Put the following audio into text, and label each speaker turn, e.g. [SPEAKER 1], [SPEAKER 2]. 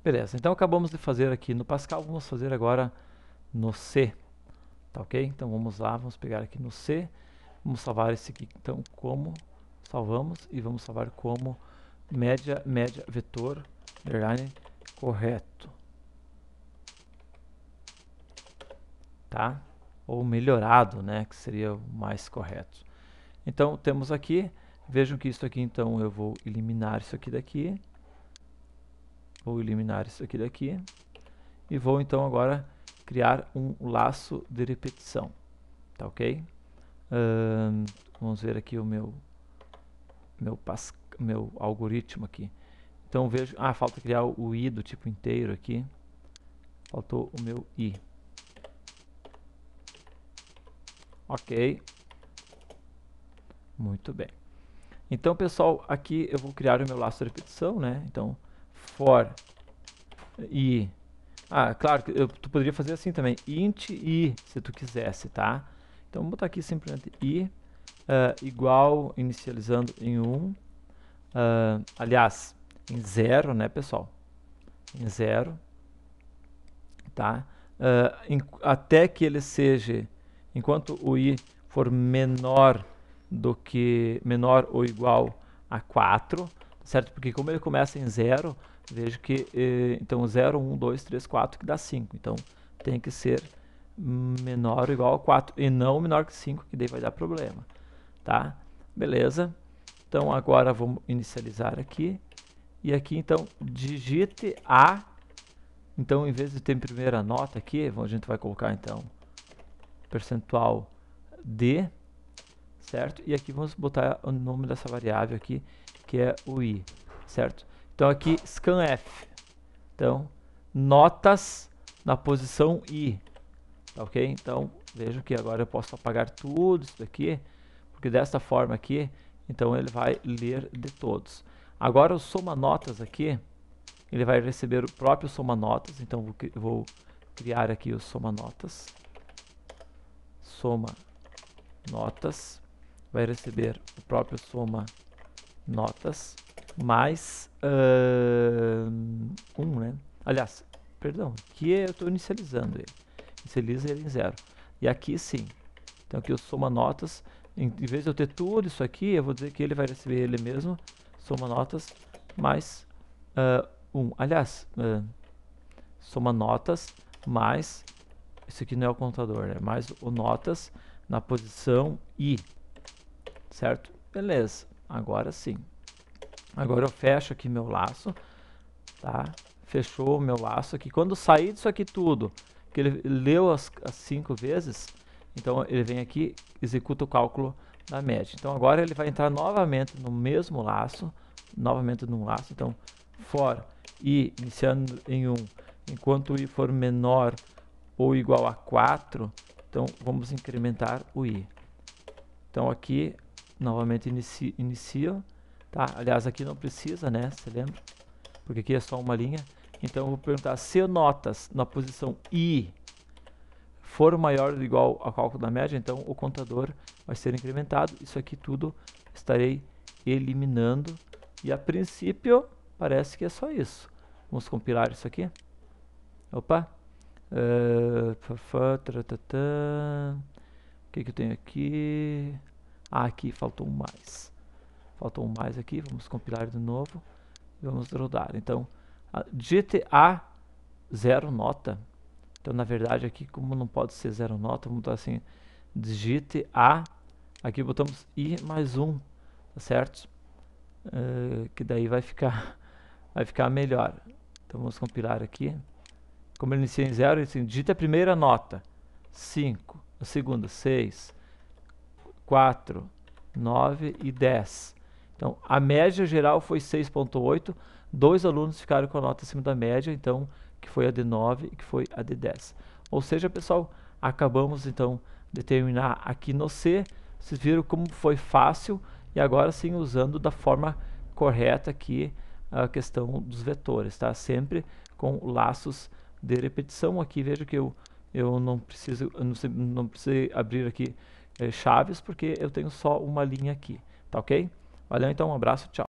[SPEAKER 1] Beleza, então acabamos de fazer aqui no Pascal, vamos fazer agora no C, tá ok? Então vamos lá, vamos pegar aqui no C, vamos salvar esse aqui, então como salvamos e vamos salvar como média vetor, underline, correto, tá? Ou melhorado, né, que seria o mais correto. Então temos aqui, vejam que isso aqui, então eu vou eliminar isso aqui daqui, vou eliminar isso aqui daqui, e vou então agora criar um laço de repetição, tá ok? Vamos ver aqui o meu algoritmo aqui. Então vejo, falta criar o i do tipo inteiro aqui, faltou o meu i. Ok, muito bem. Então pessoal, aqui eu vou criar o meu laço de repetição, né? Então for i, claro que tu poderia fazer assim também, int i, se tu quisesse, tá? Então vou botar aqui simplesmente i igual, inicializando em 1, aliás, em 0, né, pessoal? Em 0, tá? Até que ele seja, enquanto o i for menor ou igual a 4, certo? Porque como ele começa em 0, vejo que então 0, 1, 2, 3, 4 que dá 5. Então tem que ser menor ou igual a 4 e não menor que 5, que daí vai dar problema, tá? Beleza? Então agora vamos inicializar aqui. E aqui então digite a. Então em vez de ter primeira nota aqui, a gente vai colocar então percentual d, certo? E aqui vamos botar o nome dessa variável aqui, que é o i, certo? Então aqui scanf. Então notas na posição i, ok? Então vejam que agora eu posso apagar tudo isso daqui, porque dessa forma aqui, então ele vai ler de todos. Agora o soma notas aqui, ele vai receber o próprio soma notas, então vou criar aqui o soma notas. Soma notas, vai receber o próprio soma notas, mais 1, né? Aliás, perdão, aqui eu estou inicializando ele. Inicializa ele em 0. E aqui sim. Então aqui o soma notas, em vez de eu ter tudo isso aqui, eu vou dizer que ele vai receber ele mesmo, soma notas, mais 1. Aliás, soma notas, mais, isso aqui não é o contador, né? Mais o notas na posição i, certo? Beleza, agora sim. Agora eu fecho aqui meu laço, tá? Fechou o meu laço aqui. Quando sair disso aqui tudo, que ele leu as 5 vezes, então ele vem aqui, executa o cálculo da média. Então agora ele vai entrar novamente no mesmo laço, então for i iniciando em 1, enquanto o i for menor ou igual a 4, então vamos incrementar o i. Então aqui, novamente inicio, tá? Aliás, aqui não precisa, né? Você lembra? Porque aqui é só uma linha. Então eu vou perguntar se notas na posição i for maior ou igual ao cálculo da média, então o contador vai ser incrementado. Isso aqui tudo estarei eliminando. E a princípio, parece que é só isso. Vamos compilar isso aqui. Opa! O que eu tenho aqui? Aqui faltou um mais. Faltou um mais aqui, vamos compilar de novo. E vamos rodar. Então, digite a 0 nota. Então, na verdade, aqui como não pode ser 0 nota, vamos botar assim, digite a, aqui botamos i mais 1, tá certo? Que daí vai ficar melhor. Então, vamos compilar aqui. Como ele inicia em 0, assim, digite a primeira nota, 5, a segunda, 6, 4, 9 e 10. Então, a média geral foi 6.8, 2 alunos ficaram com a nota acima da média, então, que foi a de 9 e que foi a de 10. Ou seja, pessoal, acabamos então de terminar aqui no C. Vocês viram como foi fácil e agora sim usando da forma correta aqui a questão dos vetores, tá? Sempre com laços de repetição. Aqui vejo que eu não preciso abrir aqui chaves porque eu tenho só uma linha aqui, tá ok? Valeu, então, um abraço, tchau.